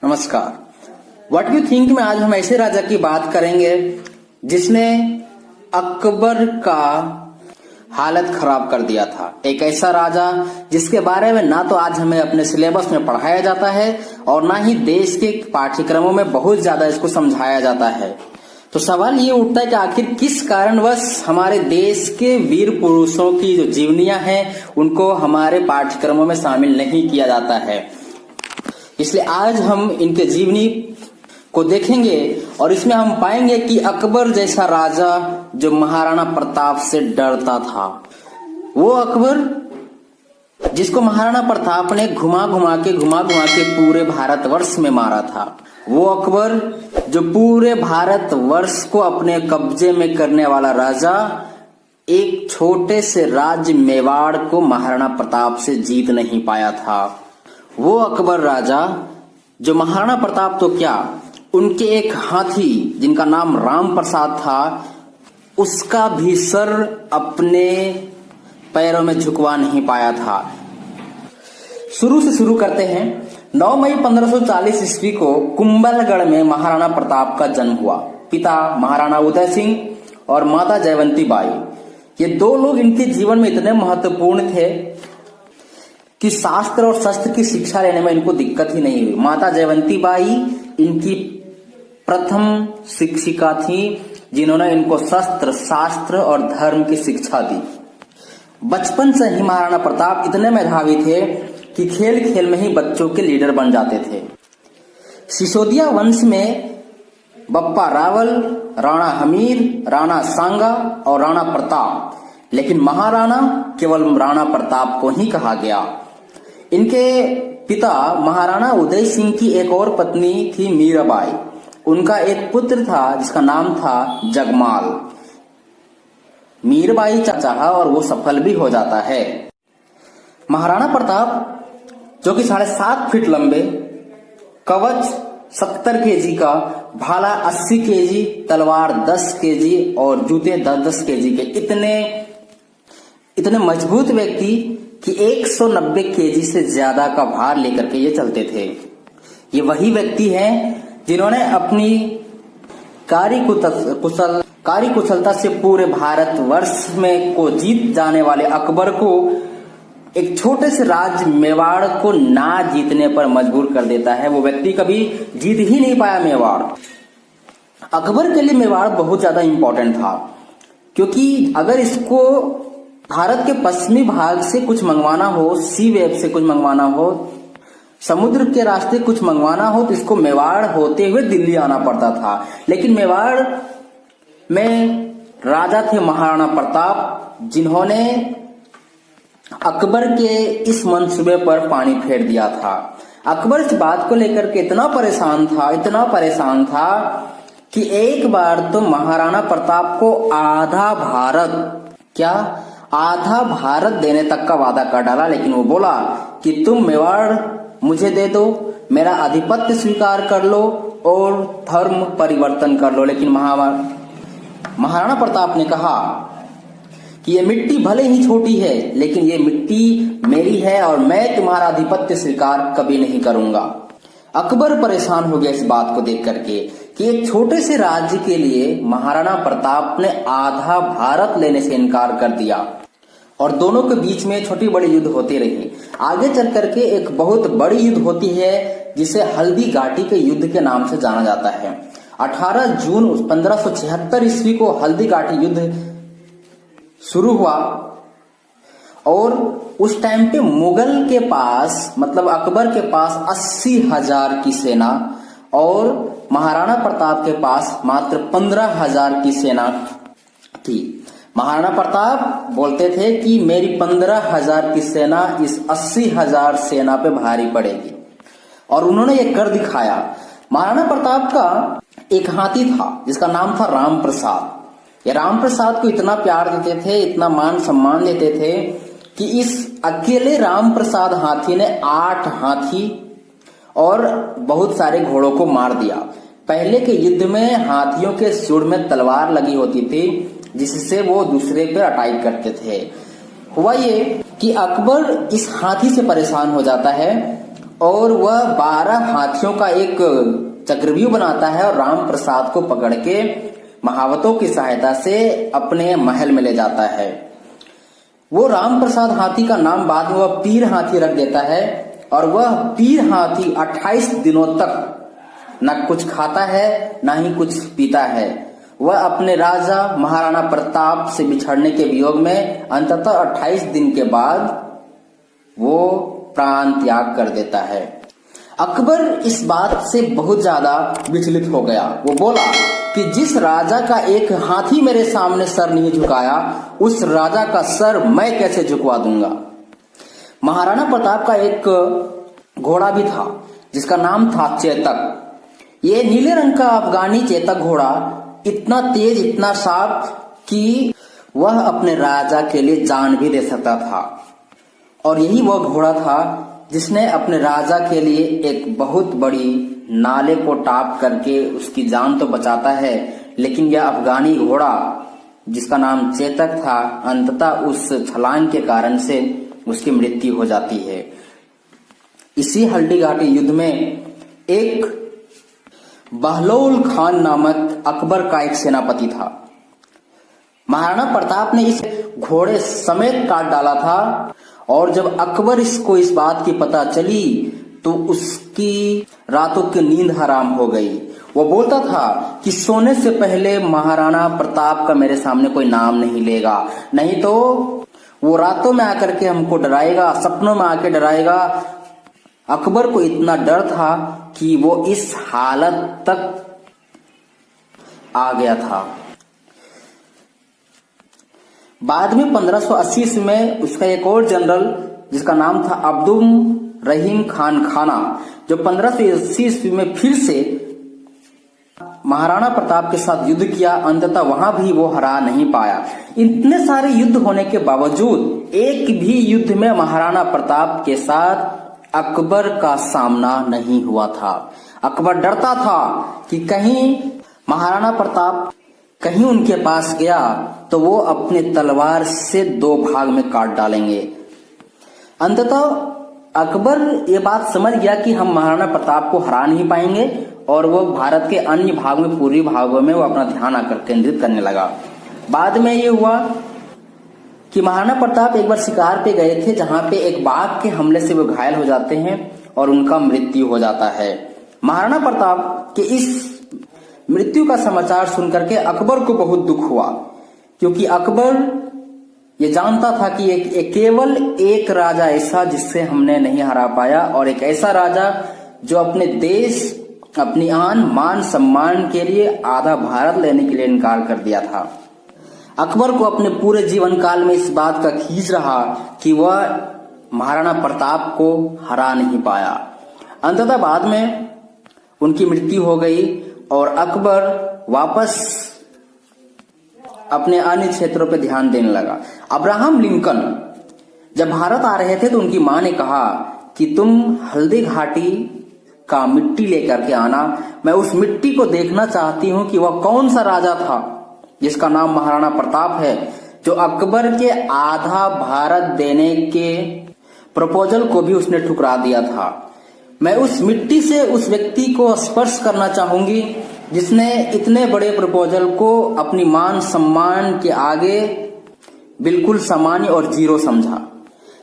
नमस्कार। What you think में आज हम ऐसे राजा की बात करेंगे जिसने अकबर का हालत खराब कर दिया था। एक ऐसा राजा जिसके बारे में ना तो आज हमें अपने सिलेबस में पढ़ाया जाता है और ना ही देश के पाठ्यक्रमों में बहुत ज्यादा इसको समझाया जाता है। तो सवाल ये उठता है कि आखिर किस कारणवश हमारे देश के वीर पुरुषों की जो जीवनियां हैं उनको हमारे पाठ्यक्रमों में शामिल नहीं किया जाता है। इसलिए आज हम इनके जीवनी को देखेंगे और इसमें हम पाएंगे कि अकबर जैसा राजा जो महाराणा प्रताप से डरता था, वो अकबर जिसको महाराणा प्रताप ने घुमा घुमा के पूरे भारतवर्ष में मारा था, वो अकबर जो पूरे भारतवर्ष को अपने कब्जे में करने वाला राजा एक छोटे से राज्य मेवाड़ को महाराणा प्रताप से जीत नहीं पाया था, वो अकबर राजा जो महाराणा प्रताप तो क्या, उनके एक हाथी जिनका नाम राम प्रसाद था, उसका भी सर अपने पैरों में झुकवा नहीं पाया था। शुरू से शुरू करते हैं। 9 मई 1540 ईस्वी को कुंभलगढ़ में महाराणा प्रताप का जन्म हुआ। पिता महाराणा उदय सिंह और माता जयवंती बाई, ये दो लोग इनके जीवन में इतने महत्वपूर्ण थे कि शास्त्र और शस्त्र की शिक्षा लेने में इनको दिक्कत ही नहीं हुई। माता जयवंती बाई इनकी प्रथम शिक्षिका थी जिन्होंने इनको शस्त्र, शास्त्र और धर्म की शिक्षा दी। बचपन से ही महाराणा प्रताप इतने मेधावी थे कि खेल खेल में ही बच्चों के लीडर बन जाते थे। सिसोदिया वंश में बप्पा रावल, राणा हमीर, राणा सांगा और राणा प्रताप, लेकिन महाराणा केवल राणा प्रताप को ही कहा गया। इनके पिता महाराणा उदय सिंह की एक और पत्नी थी मीराबाई। उनका एक पुत्र था जिसका नाम था जगमाल। मीराबाई चाहा और वो सफल भी हो जाता है। महाराणा प्रताप जो कि 7.5 फीट लंबे, कवच 70 केजी का, भाला 80 केजी, तलवार 10 केजी और जूते 10 केजी के इतने मजबूत व्यक्ति कि 190 केजी से ज्यादा का भार लेकर के ये चलते थे। ये वही व्यक्ति हैं जिन्होंने अपनी कार्यकुशलता से पूरे भारतवर्ष में को जीत जाने वाले अकबर को एक छोटे से राज्य मेवाड़ को ना जीतने पर मजबूर कर देता है। वो व्यक्ति कभी जीत ही नहीं पाया मेवाड़। अकबर के लिए मेवाड़ बहुत ज्यादा इंपॉर्टेंट था, क्योंकि अगर इसको भारत के पश्चिमी भाग से कुछ मंगवाना हो, सी वेब से कुछ मंगवाना हो, समुद्र के रास्ते कुछ मंगवाना हो, तो इसको मेवाड़ होते हुए दिल्ली आना पड़ता था। लेकिन मेवाड़ में राजा थे महाराणा प्रताप, जिन्होंने अकबर के इस मंसूबे पर पानी फेर दिया था। अकबर इस बात को लेकर के इतना परेशान था कि एक बार तो महाराणा प्रताप को आधा भारत देने तक का वादा कर डाला। लेकिन वो बोला कि तुम मेवाड़ मुझे दे दो, मेरा आधिपत्य स्वीकार कर लो और धर्म परिवर्तन कर लो। लेकिन महाराणा प्रताप ने कहा कि ये मिट्टी भले ही छोटी है, लेकिन ये मिट्टी मेरी है और मैं तुम्हारा आधिपत्य स्वीकार कभी नहीं करूंगा। अकबर परेशान हो गया इस बात को देख करके कि एक छोटे से राज्य के लिए महाराणा प्रताप ने आधा भारत लेने से इनकार कर दिया और दोनों के बीच में छोटी बड़ी युद्ध होती रही। आगे चल करके एक बहुत बड़ी युद्ध होती है जिसे हल्दी घाटी के युद्ध के नाम से जाना जाता है। 18 जून 1576 ईस्वी को हल्दी घाटी युद्ध शुरू हुआ और उस टाइम पे मुगल के पास, मतलब अकबर के पास 80,000 की सेना और महाराणा प्रताप के पास मात्र 15,000 की सेना थी। महाराणा प्रताप बोलते थे कि मेरी 15,000 की सेना इस 80,000 सेना पे भारी पड़ेगी और उन्होंने ये कर दिखाया। महाराणा प्रताप का एक हाथी था जिसका नाम था राम प्रसाद। ये राम प्रसाद को इतना प्यार देते थे, इतना मान सम्मान देते थे कि इस अकेले राम प्रसाद हाथी ने 8 हाथी और बहुत सारे घोड़ों को मार दिया। पहले के युद्ध में हाथियों के सूंड में तलवार लगी होती थी जिससे वो दूसरे पर अटैक करते थे। हुआ ये कि अकबर इस हाथी से परेशान हो जाता है और वह 12 हाथियों का एक चक्रव्यूह बनाता है और राम प्रसाद को पकड़ के महावतों की सहायता से अपने महल में ले जाता है। वो राम प्रसाद हाथी का नाम बाद में वह पीर हाथी रख देता है और वह पीर हाथी 28 दिनों तक न कुछ खाता है न ही कुछ पीता है। वह अपने राजा महाराणा प्रताप से बिछड़ने के वियोग में अंततः 28 दिन के बाद वो प्राण त्याग कर देता है। अकबर इस बात से बहुत ज्यादा विचलित हो गया। वो बोला कि जिस राजा का एक हाथी मेरे सामने सर नहीं झुकाया, उस राजा का सर मैं कैसे झुकवा दूंगा। महाराणा प्रताप का एक घोड़ा भी था जिसका नाम था चेतक। ये नीले रंग का अफगानी चेतक घोड़ा इतना तेज, इतना शार्प कि वह अपने राजा के लिए जान भी दे सकता था। और यही वह घोड़ा था जिसने अपने राजा के लिए एक बहुत बड़ी नाले को टाप करके उसकी जान तो बचाता है, लेकिन यह अफगानी घोड़ा जिसका नाम चेतक था, अंततः उस छलांग के कारण से उसकी मृत्यु हो जाती है। इसी हल्दी घाटी युद्ध में एक बहलोल खान नामक अकबर का एक सेनापति था। महाराणा प्रताप ने इस घोड़े समेत काट डाला था और जब अकबर इसको इस बात की पता चली तो उसकी रातों की नींद हराम हो गई। वो बोलता था कि सोने से पहले महाराणा प्रताप का मेरे सामने कोई नाम नहीं लेगा, नहीं तो वो रातों में आकर के हमको डराएगा, सपनों में आके डराएगा। अकबर को इतना डर था कि वो इस हालत तक आ गया था। बाद में 1580 ईस्वी में उसका एक और जनरल जिसका नाम था अब्दुल रहीम खान खाना, जो 1580 ईस्वी में फिर से महाराणा प्रताप के साथ युद्ध किया, अंततः वहां भी वो हरा नहीं पाया। इतने सारे युद्ध होने के बावजूद एक भी युद्ध में महाराणा प्रताप के साथ अकबर का सामना नहीं हुआ था। अकबर डरता था कि कहीं महाराणा प्रताप कहीं उनके पास गया तो वो अपने तलवार से 2 भाग में काट डालेंगे। अंततः अकबर ये बात समझ गया कि हम महाराणा प्रताप को हरा नहीं पाएंगे और वो भारत के अन्य भाग में, पूर्वी भागों में वो अपना ध्यान आकर केंद्रित करने लगा। बाद में ये हुआ कि महाराणा प्रताप एक बार शिकार पे गए थे जहां पे एक बाघ के हमले से वो घायल हो जाते हैं और उनका मृत्यु हो जाता है। महाराणा प्रताप के इस मृत्यु का समाचार सुनकर के अकबर को बहुत दुख हुआ, क्योंकि अकबर ये जानता था कि केवल एक राजा ऐसा जिससे हमने नहीं हरा पाया, और एक ऐसा राजा जो अपने देश, अपनी आन मान सम्मान के लिए आधा भारत लेने के लिए इनकार कर दिया था। अकबर को अपने पूरे जीवन काल में इस बात का खींच रहा कि वह महाराणा प्रताप को हरा नहीं पाया। अंततः बाद में उनकी मृत्यु हो गई और अकबर वापस अपने अन्य क्षेत्रों पर ध्यान देने लगा। अब्राहम लिंकन जब भारत आ रहे थे तो उनकी मां ने कहा कि तुम हल्दी घाटी का मिट्टी लेकर के आना, मैं उस मिट्टी को देखना चाहती हूं कि वह कौन सा राजा था जिसका नाम महाराणा प्रताप है, जो अकबर के आधा भारत देने के प्रपोजल को भी उसने ठुकरा दिया था। मैं उस मिट्टी से उस व्यक्ति को स्पर्श करना चाहूंगी जिसने इतने बड़े प्रपोजल को अपनी मान सम्मान के आगे बिल्कुल सामान्य और जीरो समझा।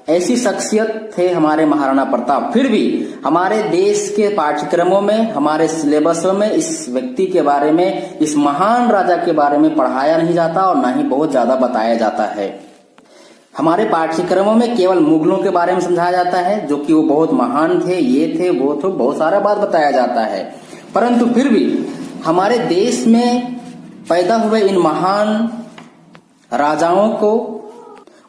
ऐसी शख्सियत थे हमारे महाराणा प्रताप। फिर भी हमारे देश के पाठ्यक्रमों में, हमारे सिलेबसों में इस व्यक्ति के बारे में, इस महान राजा के बारे में पढ़ाया नहीं जाता और ना ही बहुत ज्यादा बताया जाता है। हमारे पाठ्यक्रमों में केवल मुगलों के बारे में समझाया जाता है, जो कि वो बहुत महान थे, ये थे, वो थे, बहुत सारा बात बताया जाता है। परंतु फिर भी हमारे देश में पैदा हुए इन महान राजाओं को,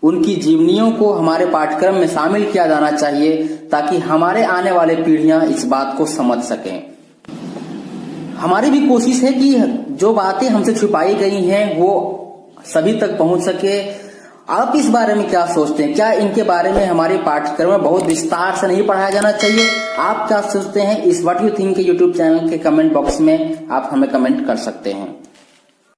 उनकी जीवनियों को हमारे पाठ्यक्रम में शामिल किया जाना चाहिए, ताकि हमारे आने वाले पीढ़ियां इस बात को समझ सकें। हमारी भी कोशिश है कि जो बातें हमसे छुपाई गई हैं वो सभी तक पहुंच सके। आप इस बारे में क्या सोचते हैं? क्या इनके बारे में हमारे पाठ्यक्रम में बहुत विस्तार से नहीं पढ़ाया जाना चाहिए? आप क्या सोचते हैं? इस व्हाट यू थिंक के यूट्यूब चैनल के कमेंट बॉक्स में आप हमें कमेंट कर सकते हैं।